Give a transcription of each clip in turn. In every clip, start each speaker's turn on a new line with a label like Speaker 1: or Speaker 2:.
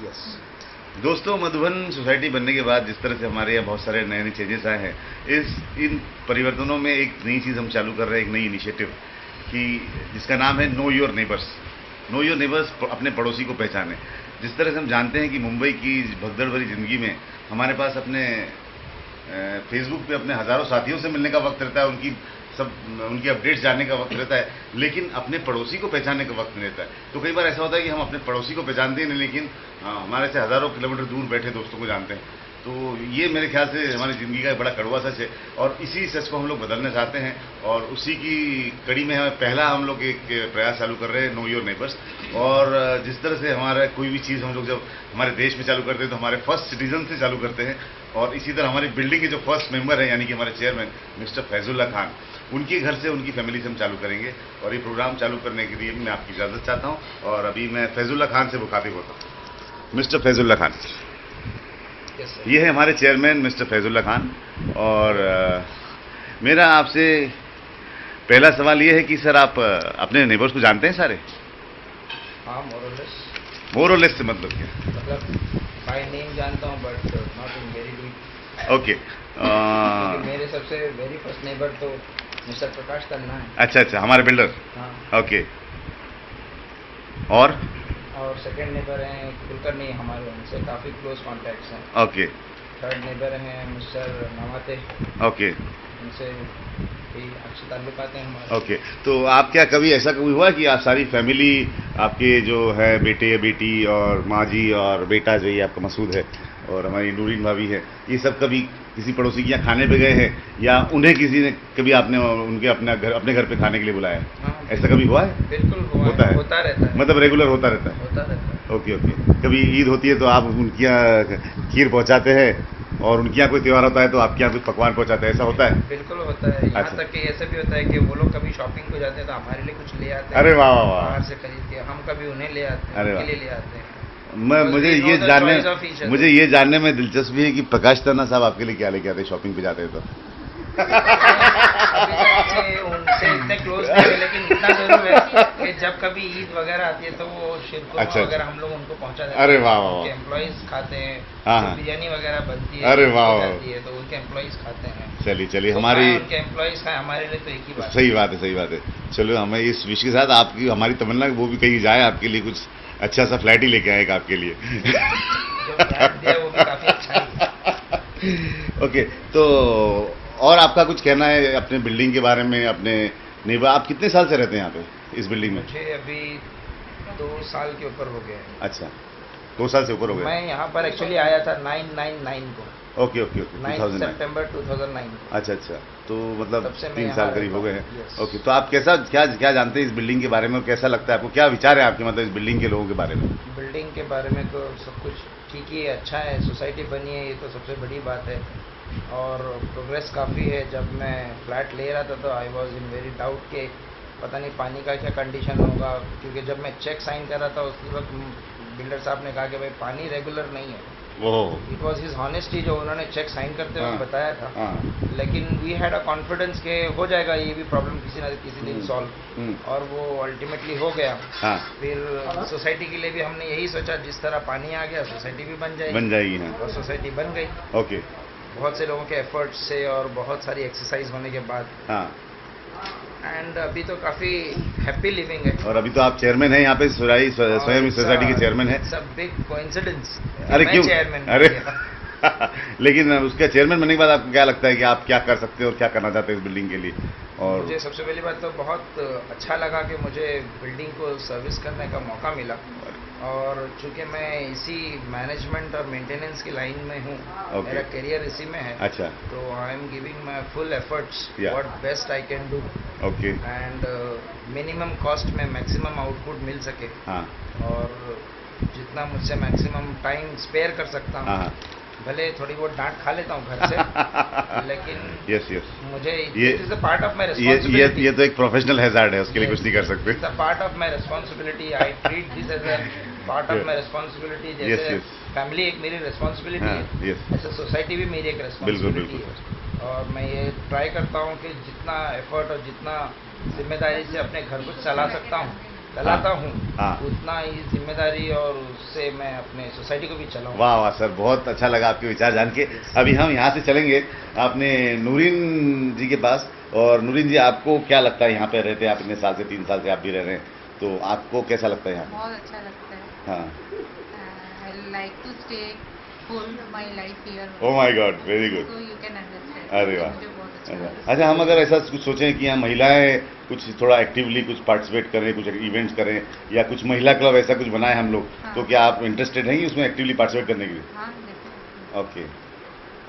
Speaker 1: Yes.
Speaker 2: दोस्तों, Madhuban society बनने के बाद जिस तरह से हमारे यहाँ बहुत सारे नए नए चेंजेस आए हैं, इन परिवर्तनों में एक नई चीज़ हम चालू कर रहे हैं, एक नई इनिशिएटिव कि जिसका नाम है know your neighbours. Know your neighbours, अपने पड़ोसी को पहचाने। जिस तरह से हम जानते हैं कि मुंबई की भगदड़ भरी ज़िंदगी में हमारे पास अपने फेसबुक पे अपने हज़ारों साथियों से मिलने का वक्त रहता है, उनकी अपडेट्स जानने का वक्त रहता है, लेकिन अपने पड़ोसी को पहचानने का वक्त नहीं रहता है। तो कई बार ऐसा होता है कि हम अपने पड़ोसी को पहचानते ही नहीं, लेकिन हमारे से हज़ारों किलोमीटर दूर बैठे दोस्तों को जानते हैं। तो ये मेरे ख्याल से हमारी ज़िंदगी का एक बड़ा कड़वा सच है, और इसी सच को हम लोग बदलना चाहते हैं, और उसी की कड़ी में पहला हम लोग एक प्रयास चालू कर रहे हैं, नो योर नेबर्स। और जिस तरह से हमारा कोई भी चीज़ हम लोग जब हमारे देश में चालू करते हैं तो हमारे फर्स्ट सिटीजन से चालू करते हैं, और इसी तरह हमारी बिल्डिंग के जो फर्स्ट मेंबर हैं, यानी कि हमारे चेयरमैन मिस्टर फैजुल्ला खान, उनके घर से, उनकी फैमिली से हम चालू करेंगे। और ये प्रोग्राम चालू करने के लिए मैं आपकी इजाज़त चाहता हूँ, और अभी मैं फैजुल्ला खान से मुखातिब होता हूँ। मिस्टर फैजुल्ला खान, ये है हमारे चेयरमैन मिस्टर फैजुल्ला खान। और मेरा आपसे पहला सवाल ये है कि सर, आप अपने नेबर्स को जानते हैं सारे?
Speaker 1: हाँ, मोरलेस।
Speaker 2: मोरलेस से मतलब क्या?
Speaker 1: मतलब बाय नेम जानता हूँ, but not in very deep.
Speaker 2: Okay.
Speaker 1: मेरे सबसे वेरी फर्स्ट नेबर तो मिस्टर प्रकाश तन्ना है।
Speaker 2: अच्छा अच्छा, हमारे बिल्डर।
Speaker 1: हाँ।
Speaker 2: ओके। और
Speaker 1: सेकंड नेबर हैं कुलकर्णी, हमारे उनसे काफ़ी क्लोज कॉन्टैक्ट्स हैं।
Speaker 2: ओके।
Speaker 1: थर्ड नेबर हैं मिस्टर नवाते।
Speaker 2: ओके।
Speaker 1: उनसे भी अच्छे ताल्लुकात हैं हमारे।
Speaker 2: ओके। तो आप क्या कभी ऐसा कभी हुआ कि आप सारी फैमिली, आपके जो है बेटे या बेटी और माँ जी और बेटा जो ये आपका मसूद है, और हमारी नूरीन भाभी है, ये सब कभी किसी पड़ोसी के यहाँ खाने पे गए हैं, या उन्हें किसी ने कभी आपने उनके अपने घर पे खाने के लिए बुलाया है?
Speaker 1: हाँ,
Speaker 2: ऐसा कभी हुआ है?
Speaker 1: बिल्कुल हुआ
Speaker 2: होता है,
Speaker 1: होता रहता है,
Speaker 2: मतलब रेगुलर होता रहता है?
Speaker 1: होता रहता है।
Speaker 2: Okay okay. कभी ईद होती है तो आप उनके यहाँ खीर पहुँचाते हैं, और उनके यहाँ कोई त्यौहार होता है तो आपके यहाँ कुछ पकवान पहुँचाते हैं, ऐसा होता है?
Speaker 1: बिल्कुल होता है। यहाँ
Speaker 2: अच्छा।
Speaker 1: तक कि ऐसा भी होता है कि वो लोग कभी शॉपिंग को जाते हैं तो हमारे लिए कुछ ले आते हैं।
Speaker 2: अरे वाह वाह वाह।
Speaker 1: बाहर से खरीद के हम कभी उन्हें ले आते हैं,
Speaker 2: अरे
Speaker 1: उनके
Speaker 2: वाह।
Speaker 1: लिए ले आते हैं।
Speaker 2: मुझे ये जानने में दिलचस्पी है कि प्रकाश तन्ना साहब आपके लिए क्या लेके आते हैं शॉपिंग पे जाते हैं तो?
Speaker 1: अभी तक उनसे इतने क्लोज नहीं है, लेकिन इतना जरूर है कि जब कभी ईद वगैरह आती है तो वो शिरकुरमा
Speaker 2: अच्छा,
Speaker 1: वगैरह हम लोग उनको पहुंचा देते हैं।
Speaker 2: अरे वाह वाह।
Speaker 1: उनके एम्प्लॉइज खाते हैं।
Speaker 2: हाँ,
Speaker 1: जो
Speaker 2: हाँ।
Speaker 1: बिरयानी वगैरह बनती है,
Speaker 2: अरे वाह वाह।
Speaker 1: जाती है तो उनके एम्प्लॉइज खाते हैं।
Speaker 2: चलिए चलिए,
Speaker 1: वो
Speaker 2: हमारी
Speaker 1: खाएं, उनके एम्प्लॉइज खाएं, हमारे लिए तो एक ही बात है।
Speaker 2: सही बात है, सही बात है। चलो, हमें इस विश के साथ आपकी हमारी तमन्ना वो भी कही जाए, आपके लिए कुछ अच्छा सा फ्लैट ही लेके आए आपके लिए।
Speaker 1: जो फ्लैट दिया वो भी काफी अच्छा है।
Speaker 2: ओके। तो और आपका कुछ कहना है अपने बिल्डिंग के बारे में, अपने नेबर? आप कितने साल से रहते हैं यहाँ पे इस बिल्डिंग में?
Speaker 1: मुझे अभी 2 साल के ऊपर हो गए हैं।
Speaker 2: अच्छा, 2 साल से ऊपर हो गए।
Speaker 1: मैं यहाँ पर एक्चुअली आया था 999 को।
Speaker 2: Okay okay okay.
Speaker 1: 9 सितंबर 2009 को।
Speaker 2: अच्छा अच्छा, तो मतलब
Speaker 1: तब से मैं
Speaker 2: 3
Speaker 1: यहाँ
Speaker 2: साल
Speaker 1: रहता
Speaker 2: करीब हो गए हैं।
Speaker 1: हूँ। Yes।
Speaker 2: ओके। तो आप क्या जानते हैं इस बिल्डिंग के बारे में, और कैसा लगता है आपको? क्या विचार है आपके, मतलब इस बिल्डिंग के लोगों के बारे में?
Speaker 1: बिल्डिंग के बारे में तो सब कुछ ठीक ही है, अच्छा है। सोसाइटी बनी है, ये तो सबसे बड़ी बात है, और प्रोग्रेस काफ़ी है। जब मैं फ्लैट ले रहा था तो I was in very doubt कि पता नहीं पानी का क्या कंडीशन होगा, क्योंकि जब मैं चेक साइन कर रहा था उस वक्त बिल्डर साहब ने कहा कि भाई पानी रेगुलर नहीं है। इट वॉज हिज हॉनेस्टी जो उन्होंने चेक साइन करते हुए बताया था। लेकिन वी हैड अ कॉन्फिडेंस के हो जाएगा ये भी प्रॉब्लम किसी ना किसी दिन सॉल्व, और वो अल्टीमेटली हो गया। फिर सोसाइटी के लिए भी हमने यही सोचा, जिस तरह पानी आ गया सोसाइटी भी बन जाएगी, और सोसाइटी बन गई।
Speaker 2: ओके।
Speaker 1: बहुत से लोगों के एफर्ट्स से और बहुत सारी एक्सरसाइज होने के बाद। एंड अभी तो काफी हैप्पी लिविंग है।
Speaker 2: और अभी तो आप चेयरमैन हैं यहाँ पे, स्वयं सोसाइटी के चेयरमैन हैं।
Speaker 1: It's a big coincidence.
Speaker 2: अरे क्यों?
Speaker 1: चेयरमैन?
Speaker 2: अरे लेकिन उसका चेयरमैन बनने के बाद आपको क्या लगता है कि आप क्या कर सकते हैं और क्या करना चाहते हैं इस बिल्डिंग के लिए? और
Speaker 1: मुझे सबसे पहली बात तो बहुत अच्छा लगा कि मुझे बिल्डिंग को सर्विस करने का मौका मिला, और चूंकि मैं इसी मैनेजमेंट और मेंटेनेंस की लाइन में हूँ, मेरा करियर इसी में है।
Speaker 2: अच्छा।
Speaker 1: तो I am giving my full efforts, what best I can do.
Speaker 2: Okay.
Speaker 1: And minimum cost में मैक्सिमम आउटपुट मिल सके।
Speaker 2: हाँ।
Speaker 1: और जितना मुझसे मैक्सिमम टाइम स्पेयर कर सकता हूँ।
Speaker 2: हाँ।
Speaker 1: भले थोड़ी बहुत डांट खा लेता हूँ घर से, लेकिन
Speaker 2: यस यस,
Speaker 1: मुझे it is a part of my responsibility.
Speaker 2: ये तो एक प्रोफेशनल हैजार्ड है, उसके लिए कुछ नहीं कर सकते।
Speaker 1: It's a part of my responsibility. I treat this as a part of my responsibility. जैसे फैमिली एक मेरी रिस्पांसिबिलिटी है, ऐसे सोसाइटी भी मेरी एक रिस्पांसिबिलिटी है। और मैं ये ट्राई करता हूँ कि जितना एफर्ट और जितना जिम्मेदारी से अपने घर को चला सकता हूँ, चलाता हूँ,
Speaker 2: हाँ।
Speaker 1: उतना ही जिम्मेदारी और उससे मैं अपने सोसाइटी को भी चलाऊँ।
Speaker 2: वाह वाह सर, बहुत अच्छा लगा आपके विचार जान के। अभी हम यहाँ से चलेंगे अपने नूरीन जी के पास। और नूरीन जी, आपको क्या लगता है यहाँ पे रहते हैं आप इतने साल से, 3 साल से आप भी रह रहे हैं, तो आपको कैसा लगता है यहाँ पे?
Speaker 3: बहुत अच्छा लगता है।
Speaker 2: हाँ।
Speaker 3: I like to stay whole my life here.
Speaker 2: Oh my god, very good.
Speaker 3: So you can understand.
Speaker 2: अरे वाह।
Speaker 3: मुझे बहुत अच्छा
Speaker 2: अच्छा
Speaker 3: लगता है।
Speaker 2: अच्छा, हम अगर ऐसा कुछ सोचें कि यहाँ महिलाएं कुछ थोड़ा एक्टिवली कुछ पार्टिसिपेट करें, कुछ इवेंट्स करें, या कुछ महिला क्लब ऐसा कुछ बनाए हम लोग,
Speaker 3: हाँ।
Speaker 2: तो क्या आप इंटरेस्टेड हैं उसमें एक्टिवली पार्टिसिपेट करने के लिए?
Speaker 3: हाँ, definitely।
Speaker 2: ओके।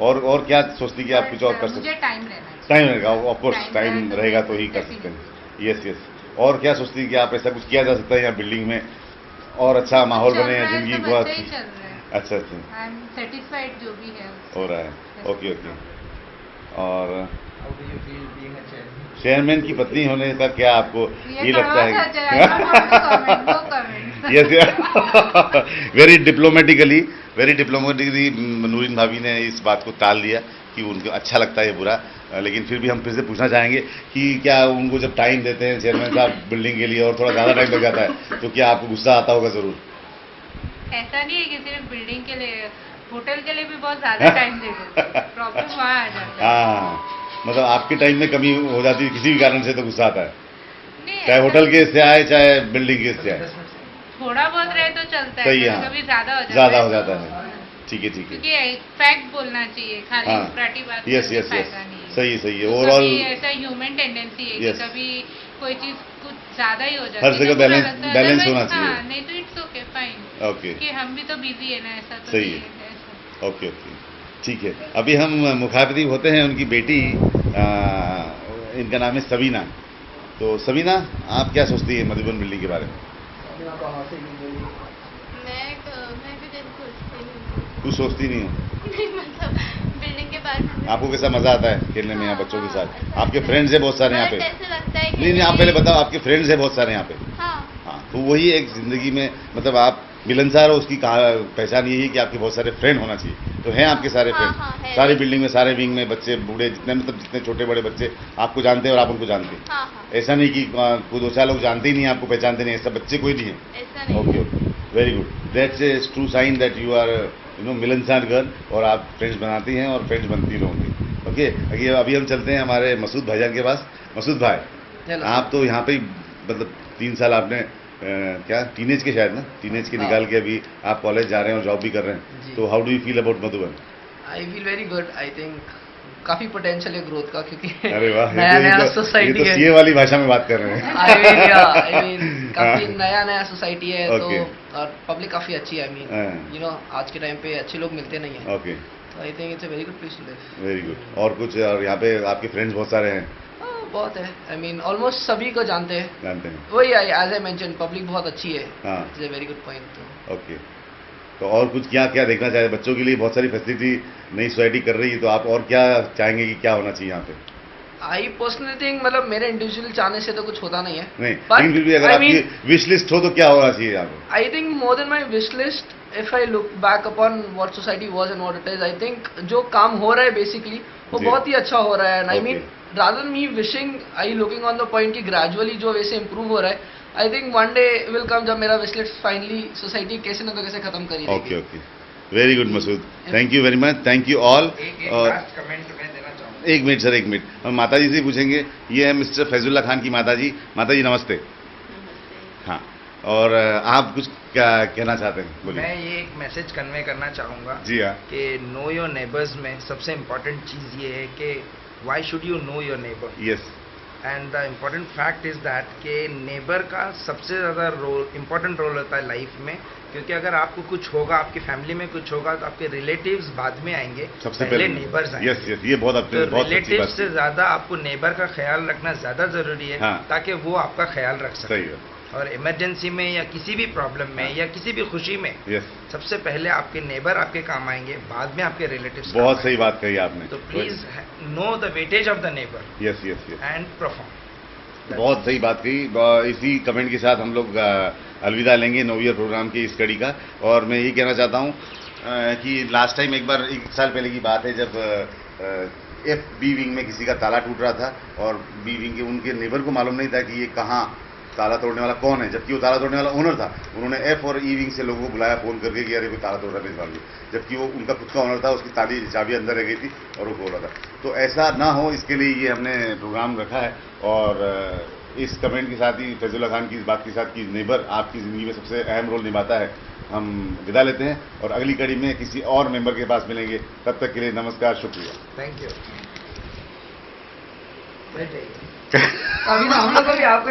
Speaker 2: और क्या सोचती कि आप कुछ और कर सकते
Speaker 3: मुझे
Speaker 2: हैं?
Speaker 3: टाइम लेना है।
Speaker 2: टाइम रहेगा, ऑफ कोर्स
Speaker 3: Time
Speaker 2: टाइम
Speaker 3: रहेगा तो
Speaker 2: रहेगा तो
Speaker 3: मैं
Speaker 2: ही कर
Speaker 3: definitely
Speaker 2: सकते हैं। Yes yes. और क्या सोचती है कि आप ऐसा कुछ किया जा सकता है यहाँ बिल्डिंग में, और अच्छा माहौल
Speaker 3: चल
Speaker 2: बने,
Speaker 3: रहा है,
Speaker 2: जिंदगी
Speaker 3: सब
Speaker 2: बहुत
Speaker 3: अच्छा ही
Speaker 2: अच्छी?
Speaker 3: चल रहा है।
Speaker 2: अच्छा अच्छा
Speaker 3: आई एम सेटिस्फाइड जो भी है उससे।
Speaker 2: हो रहा है।
Speaker 3: Yes,
Speaker 2: okay
Speaker 3: no
Speaker 2: okay.
Speaker 3: problem।
Speaker 2: और
Speaker 1: How do you feel being a chairman?
Speaker 2: Chairman की पत्नी होने का क्या आपको ये लगता है?
Speaker 3: No comment.
Speaker 2: Yes, very diplomatically Noorin भाभी ने इस बात को टाल दिया कि उनको अच्छा लगता है ये बुरा। लेकिन फिर भी हम फिर से पूछना चाहेंगे कि क्या उनको जब टाइम देते हैं चेयरमैन साहब बिल्डिंग के लिए और थोड़ा ज़्यादा टाइम लग जाता है, तो क्या आपको गुस्सा आता होगा ज़रूर?
Speaker 3: ऐसा नहीं है कि सिर्फ बिल्डिंग के लिए, होटल के लिए भी बहुत ज्यादा टाइम दे देते हैं। प्रॉब्लम वहाँ आ जाता है।
Speaker 2: हाँ, मतलब आपके टाइम में कमी हो जाती है किसी भी कारण से तो गुस्सा आता है,
Speaker 3: नहीं,
Speaker 2: चाहे होटल के से आए चाहे बिल्डिंग के से आए।
Speaker 3: थोड़ा बहुत रहे तो चलता है,
Speaker 2: सही है, हाँ।
Speaker 3: कभी ज्यादा हो जाता है।
Speaker 2: ज़्यादा हो जाता है। ठीक है ठीक है।
Speaker 3: क्योंकि फैक्ट बोलना चाहिए, खाली
Speaker 2: हाँ।
Speaker 3: उपराटी बात
Speaker 2: यस
Speaker 3: करके
Speaker 2: यस यस,
Speaker 3: फायदा नहीं है।
Speaker 2: सही है सही है।
Speaker 3: तो
Speaker 2: ओवरऑल
Speaker 3: कभी ऐसा ह्यूमन टेंडेंसी है कि
Speaker 2: Yes।
Speaker 3: कभी कोई चीज कुछ ज्यादा ही हो जाती
Speaker 2: हर
Speaker 3: है,
Speaker 2: जगह
Speaker 3: तो बुरा
Speaker 2: बैलेंस-
Speaker 3: लगता है।
Speaker 2: बैलेंस
Speaker 3: Otherwise,
Speaker 2: होना चाहिए।
Speaker 3: हाँ, नहीं तो इट्स ओके, फाइन।
Speaker 2: ओके
Speaker 3: कि हम भी तो बिजी है ना, ऐसा तो
Speaker 2: सही
Speaker 3: नहीं
Speaker 2: है।
Speaker 3: है ऐसा।
Speaker 2: ओके ओके, ठीक है। अभी हम मुखातिब होते हैं उनकी बेटी, इनका नाम है सबीना। तो सबीना, आप क्या सोचती है मधुबन बिल्डिंग के बारे में?
Speaker 4: मैं भी दिन सोचती हूँ।
Speaker 2: कुछ सोचती नहीं हो?
Speaker 4: नहीं, मतलब बिल्डिंग के बारे में
Speaker 2: आपको कैसा मजा आता है खेलने में यहाँ बच्चों के साथ? आपके फ्रेंड्स हैं बहुत सारे यहाँ पे?
Speaker 4: ऐसे लगता है कि
Speaker 2: नहीं आप पहले बताओ, आपके फ्रेंड्स हैं बहुत सारे यहाँ पे?
Speaker 4: हाँ
Speaker 2: हाँ, तो वही एक जिंदगी में, मतलब आप मिलनसार हो, उसकी पहचान यही है कि आपके बहुत सारे फ्रेंड होना चाहिए। तो हैं आपके सारे
Speaker 4: हाँ,
Speaker 2: फ्रेंड?
Speaker 4: हाँ, है।
Speaker 2: सारी बिल्डिंग में, सारे विंग में बच्चे बूढ़े जितने, मतलब जितने छोटे बड़े बच्चे आपको जानते हैं और आप उनको जानते हैं?
Speaker 4: हाँ हाँ,
Speaker 2: ऐसा नहीं कि कोई 2-4 लोग जानते ही नहीं, आपको पहचानते नहीं, ऐसा बच्चे कोई नहीं है?
Speaker 4: ऐसा नहीं
Speaker 2: okay okay, very good. That's a true sign that you are मिलनसार गर्ल, और आप फ्रेंड्स बनाती हैं और फ्रेंड्स बनती रहोगे। ओके, अभी हम चलते हैं हमारे मसूद भाईजान के पास। मसूद भाई, आप तो यहाँ पे मतलब 3 साल आपने क्या टीनेज के, शायद ना टीनेज के
Speaker 1: हाँ।
Speaker 2: निकाल के अभी आप कॉलेज जा रहे हैं और जॉब भी कर रहे हैं,
Speaker 5: जी।
Speaker 2: तो how do you feel about Madhuban?
Speaker 5: I feel very good. I think काफी पोटेंशियल है ग्रोथ का, क्योंकि
Speaker 2: अरे वाह,
Speaker 5: नया नया
Speaker 2: ये
Speaker 5: सोसाइटी
Speaker 2: तो
Speaker 5: है।
Speaker 2: सीए वाली भाषा में बात कर रहे हैं।
Speaker 5: आई मीन काफी नया नया सोसाइटी है,
Speaker 2: Okay.
Speaker 5: तो और पब्लिक काफी अच्छी है। आई मीन
Speaker 2: हाँ।
Speaker 5: आज के टाइम पे अच्छे लोग मिलते नहीं है,
Speaker 2: ओके,
Speaker 5: तो I think it's a very good place to live.
Speaker 2: Very good. और कुछ, और यहाँ पे आपके फ्रेंड्स बहुत सारे हैं,
Speaker 5: बहुत है। आई मीन ऑलमोस्ट सभी को जानते हैं।
Speaker 2: जानते हैं?
Speaker 5: वही एज आई मेंशन, पब्लिक बहुत अच्छी है।
Speaker 2: हाँ।
Speaker 5: It's a very good point.
Speaker 2: Okay, तो और कुछ क्या क्या देखना चाहिए? बच्चों के लिए बहुत सारी फैसिलिटी नई सोसाइटी कर रही है, तो आप और क्या चाहेंगे कि क्या होना चाहिए यहाँ पे?
Speaker 5: आई पर्सनली थिंक, मतलब मेरे इंडिविजुअल चाहने से तो कुछ होता नहीं है।
Speaker 2: नहीं,
Speaker 5: But
Speaker 2: लेकिन फिर भी अगर
Speaker 5: I
Speaker 2: आपकी
Speaker 5: mean-
Speaker 2: विश लिस्ट हो तो क्या होना चाहिए यहाँ पे?
Speaker 5: I think more than my wish list, if I look back upon what society was and what it is, I think जो काम हो रहा है बेसिकली वो
Speaker 2: जी।
Speaker 5: बहुत ही अच्छा हो रहा है। And I
Speaker 2: Okay.
Speaker 5: mean, rather than me wishing, I looking on the point कि gradually जो वैसे improve हो रहा है, I think one day will come जब मेरा wish list finally society कैसे ना तो कैसे खत्म कर ही
Speaker 2: ओके
Speaker 5: देगी।
Speaker 2: Okay, very good Masood, thank you very much, thank you all.
Speaker 1: एक
Speaker 2: और
Speaker 1: लास्ट कमेंट मैं देना चाहूँगा।
Speaker 2: एक मिनट सर, एक मिनट, हम माता जी से पूछेंगे। ये है मिस्टर फैजुल्ला खान की माता जी। माता जी नमस्ते। हाँ, और आप कुछ क्या कहना चाहते हैं, बोलिए।
Speaker 1: मैं ये एक मैसेज कन्वे करना चाहूँगा
Speaker 2: जी हाँ,
Speaker 1: कि नो योर नेबर्स में सबसे इम्पोर्टेंट चीज़ ये है कि why should you know your neighbour,
Speaker 2: yes,
Speaker 1: and the important fact is that कि नेबर का सबसे ज़्यादा रोल, इम्पोर्टेंट रोल होता है लाइफ में, क्योंकि अगर आपको कुछ होगा, आपकी फैमिली में कुछ होगा, तो आपके रिलेटिव्स बाद में आएंगे,
Speaker 2: सबसे
Speaker 1: पहले नेबर्स आएंगे।
Speaker 2: यस यस, ये बहुत
Speaker 1: तो
Speaker 2: बहुत अच्छी
Speaker 1: रिलेटिव
Speaker 2: बात
Speaker 1: से
Speaker 2: है।
Speaker 1: ज़्यादा आपको नेबर का ख्याल रखना ज़्यादा ज़रूरी है,
Speaker 2: हाँ।
Speaker 1: ताकि वो आपका ख्याल रख सके।
Speaker 2: सही है,
Speaker 1: और इमरजेंसी में या किसी भी प्रॉब्लम में
Speaker 2: हाँ।
Speaker 1: या किसी भी खुशी में
Speaker 2: यस,
Speaker 1: सबसे पहले आपके नेबर आपके काम आएंगे, बाद में आपके रिलेटिव्स।
Speaker 2: बहुत सही बात कही आपने।
Speaker 1: तो please know the weightage of the neighbour
Speaker 2: yes yes yes,
Speaker 1: and perform.
Speaker 2: बहुत सही बात कही। इसी कमेंट के साथ हम लोग अलविदा लेंगे न्यू ईयर प्रोग्राम की इस कड़ी का। और मैं यही कहना चाहता हूँ कि लास्ट टाइम एक बार, 1 साल पहले की बात है, जब बी विंग में किसी का ताला टूट रहा था और बी विंग के उनके नेबर को मालूम नहीं था कि ये कहाँ ताला तोड़ने वाला कौन है, जबकि वो ताला तोड़ने वाला ओनर था। उन्होंने एफ और ई विंग से लोगों को बुलाया फ़ोन करके कि अरे कोई ताला तोड़ रहा है मेरी फैमिली, जबकि वो उनका खुद का ओनर था, उसकी ताली चाबी अंदर रह गई थी और वो खोल रहा था। तो ऐसा ना हो इसके लिए ये हमने प्रोग्राम रखा है। और इस कमेंट के साथ ही फैजुल्ला खान की इस बात के साथ कि नेबर आपकी ज़िंदगी में सबसे अहम रोल निभाता है, हम विदा लेते हैं और अगली कड़ी में किसी और मेंबर के पास मिलेंगे। तब तक के लिए नमस्कार, शुक्रिया।
Speaker 1: Thank you.
Speaker 5: अभी ना हम लोग को भी आपको